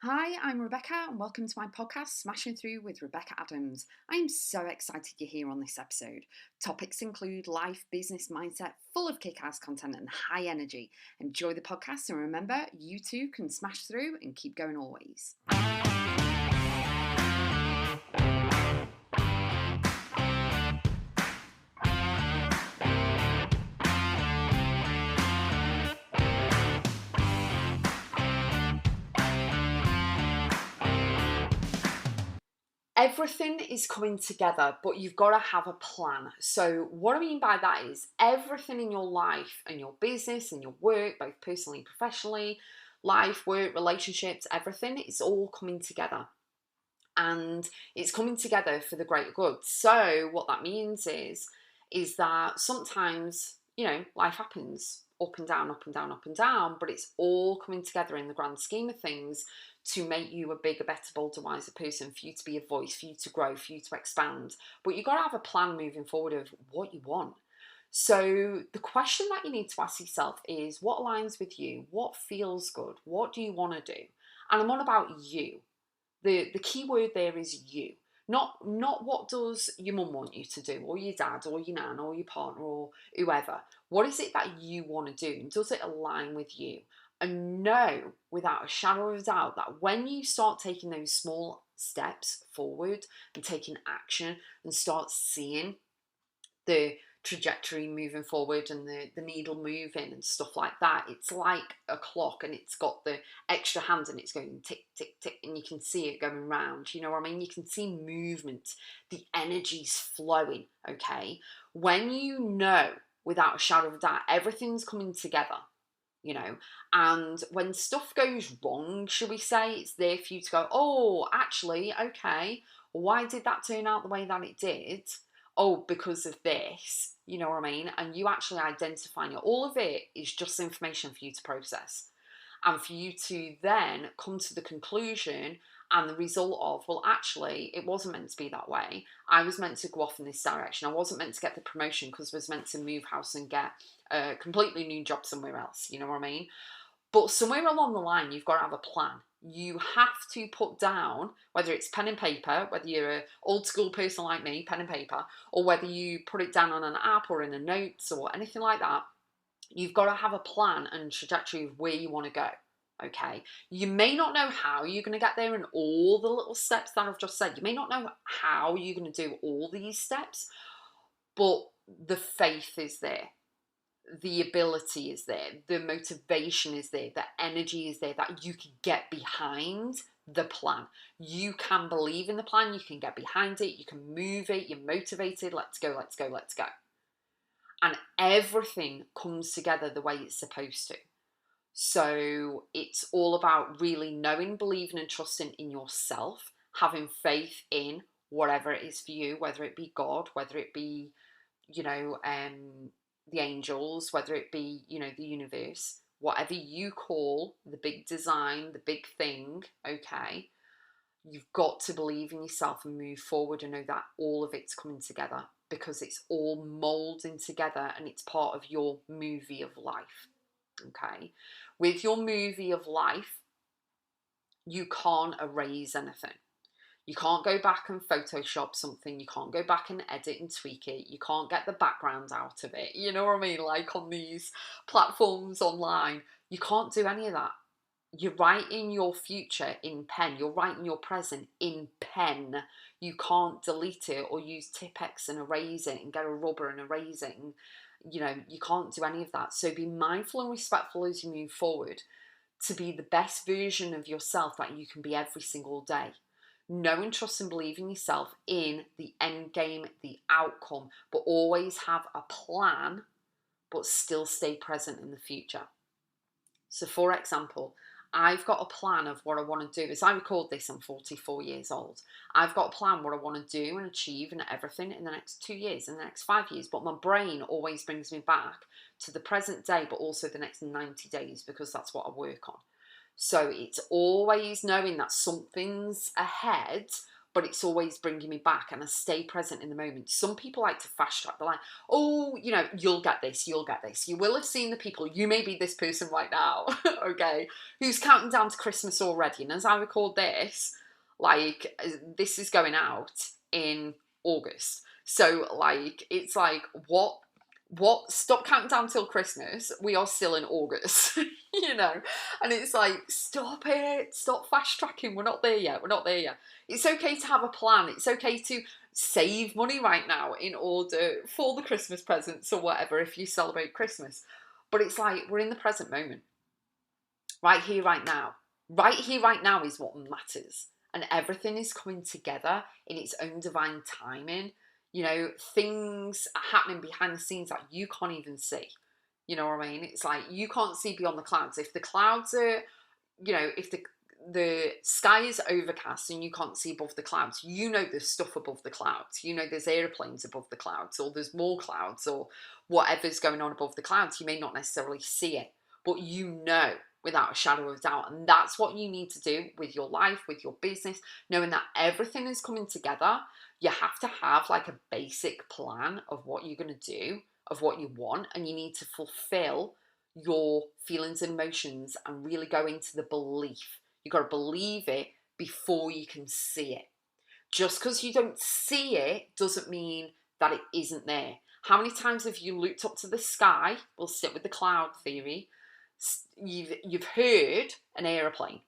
Hi, I'm Rebecca, and welcome to my podcast, Smashing Through with Rebecca.x. I am so excited you're here on this episode. Topics include life, business, mindset, full of kick-ass content and high energy. Enjoy the podcast, and remember, you too can smash through and keep going always. Everything is coming together, but you've got to have a plan. So, what I mean by that is everything in your life and your business and your work, both personally and professionally, life, work, relationships, everything, it's all coming together. And it's coming together for the greater good. So, what that means is that sometimes, life happens up and down, up and down, up and down, but it's all coming together in the grand scheme of things to make you a bigger, better, bolder, wiser person, for you to be a voice, for you to grow, for you to expand. But you've got to have a plan moving forward of what you want. So the question that you need to ask yourself is, what aligns with you? What feels good? What do you want to do? And I'm on about you. The key word there is you. Not what does your mum want you to do, or your dad, or your nan, or your partner, or whoever. What is it that you want to do? And does it align with you? And know without a shadow of a doubt that when you start taking those small steps forward and taking action and start seeing the trajectory moving forward and the needle moving and stuff like that, it's like a clock, and it's got the extra hand and it's going tick tick tick, and you can see it going round. You know what I mean? You can see movement, the energy's flowing. Okay, when you know without a shadow of a doubt everything's coming together, and when stuff goes wrong, shall we say, it's there for you to go, oh, actually, okay, why did that turn out the way that it did? Oh, because of this, you know what I mean? And you actually identifying it. All of it is just information for you to process, and for you to then come to the conclusion and the result of, well, actually, it wasn't meant to be that way. I was meant to go off in this direction. I wasn't meant to get the promotion because I was meant to move house and get a completely new job somewhere else. You know what I mean? But somewhere along the line, you've got to have a plan. You have to put down, whether it's pen and paper, whether you're an old school person like me, pen and paper, or whether you put it down on an app or in a notes or anything like that. You've got to have a plan and trajectory of where you want to go. Okay, you may not know how you're going to get there in all the little steps that I've just said. You may not know how you're going to do all these steps, but the faith is there, the ability is there, the motivation is there, the energy is there that you can get behind the plan. You can believe in the plan, you can get behind it, you can move it, you're motivated. Let's go, let's go, let's go. And everything comes together the way it's supposed to. So it's all about really knowing, believing, and trusting in yourself, having faith in whatever it is for you, whether it be God, whether it be, you know, the angels, whether it be, the universe, whatever you call the big design, the big thing, okay, you've got to believe in yourself and move forward and know that all of it's coming together, because it's all molding together and it's part of your movie of life. Okay, with your movie of life, you can't erase anything. You can't go back and Photoshop something. You can't go back and edit and tweak it. You can't get the background out of it. You know what I mean? Like on these platforms online, you can't do any of that. You're writing your future in pen. You're writing your present in pen. You can't delete it or use Tipp-Ex and erase it and get a rubber and erase it. And, you can't do any of that. So be mindful and respectful as you move forward to be the best version of yourself that you can be every single day. Know and trust and believe in yourself in the end game, the outcome, but always have a plan, but still stay present in the future. So, for example, I've got a plan of what I want to do. As I record this, I'm 44 years old. I've got a plan what I want to do and achieve and everything in the next 2 years, in the next 5 years. But my brain always brings me back to the present day, but also the next 90 days, because that's what I work on. So it's always knowing that something's ahead, but it's always bringing me back, and I stay present in the moment. Some people like to fast track. They're like, oh, you know, you'll get this, you'll get this. You will have seen the people, you may be this person right now, okay, who's counting down to Christmas already. And as I record this, like, this is going out in August. So, like, it's like, what? Stop counting down till Christmas. We are still in August, you know? And it's like, stop it. Stop fast tracking. We're not there yet. We're not there yet. It's okay to have a plan. It's okay to save money right now in order for the Christmas presents or whatever if you celebrate Christmas. But it's like, we're in the present moment. Right here, right now. Right here, right now is what matters. And everything is coming together in its own divine timing. You know, things are happening behind the scenes that you can't even see. You know what I mean? It's like you can't see beyond the clouds. If the clouds are, you know, if the sky is overcast and you can't see above the clouds, you know there's stuff above the clouds. You know there's airplanes above the clouds, or there's more clouds, or whatever's going on above the clouds. You may not necessarily see it, but you know without a shadow of doubt. And that's what you need to do with your life, with your business, knowing that everything is coming together. You have to have like a basic plan of what you're going to do, of what you want, and you need to fulfill your feelings and emotions and really go into the belief. You've got to believe it before you can see it. Just because you don't see it doesn't mean that it isn't there. How many times have you looked up to the sky? We'll stick with the cloud theory. You've heard an aeroplane,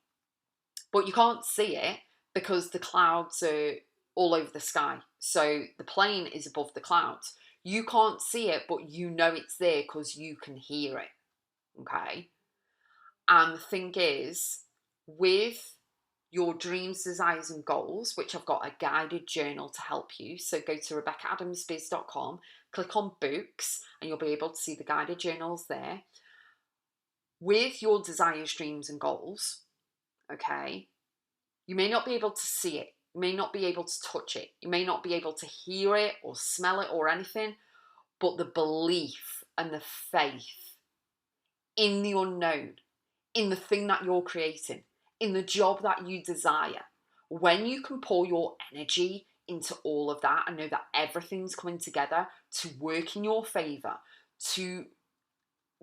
but you can't see it because the clouds are all over the sky. So the plane is above the clouds. You can't see it, but you know it's there because you can hear it. Okay? And the thing is, with your dreams, desires, and goals, which I've got a guided journal to help you. So go to Rebecca.x, click on books, and you'll be able to see the guided journals there. With your desires, dreams, and goals, okay, you may not be able to see it. You may not be able to touch it. You may not be able to hear it or smell it or anything, but the belief and the faith in the unknown, in the thing that you're creating, in the job that you desire, when you can pour your energy into all of that and know that everything's coming together to work in your favor, to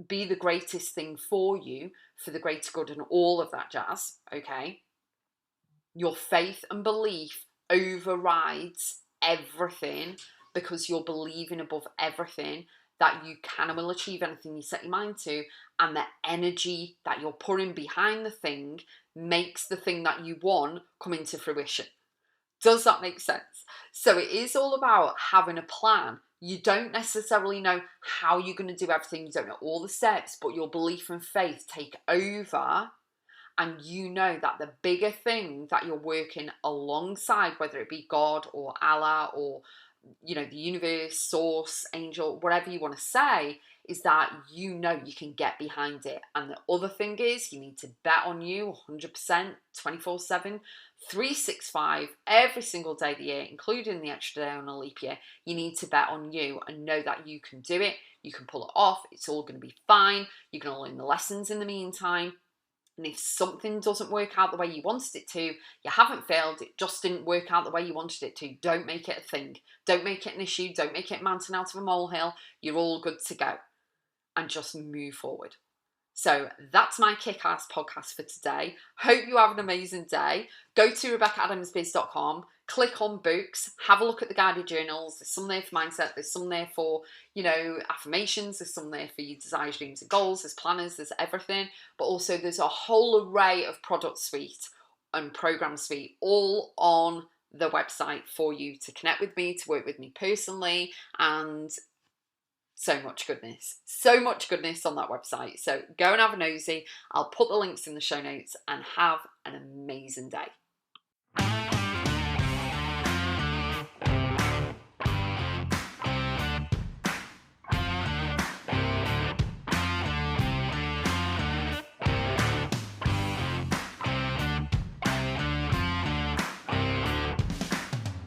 be the greatest thing for you, for the greater good and all of that jazz, okay? Your faith and belief overrides everything because you're believing above everything that you can and will achieve anything you set your mind to, and the energy that you're putting behind the thing makes the thing that you want come into fruition. Does that make sense? So it is all about having a plan. You don't necessarily know how you're going to do everything. You don't know all the steps, but your belief and faith take over. And you know that the bigger thing that you're working alongside, whether it be God or Allah or, you know, the universe, source, angel, whatever you want to say, is that you know you can get behind it. And the other thing is you need to bet on you 100%, 24/7, 365, every single day of the year, including the extra day on a leap year. You need to bet on you and know that you can do it. You can pull it off. It's all going to be fine. You're going to learn the lessons in the meantime. And if something doesn't work out the way you wanted it to, you haven't failed. It just didn't work out the way you wanted it to. Don't make it a thing. Don't make it an issue. Don't make it a mountain out of a molehill. You're all good to go. And just move forward. So that's my kick-ass podcast for today. Hope you have an amazing day. Go to Rebecca.x, click on books, have a look at the guided journals. There's some there for mindset, there's some there for, you know, affirmations, there's some there for your desires, dreams and goals, there's planners, there's everything. But also there's a whole array of product suite and program suite all on the website for you to connect with me, to work with me personally, and so much goodness on that website. So go and have a nosy. I'll put the links in the show notes and have an amazing day.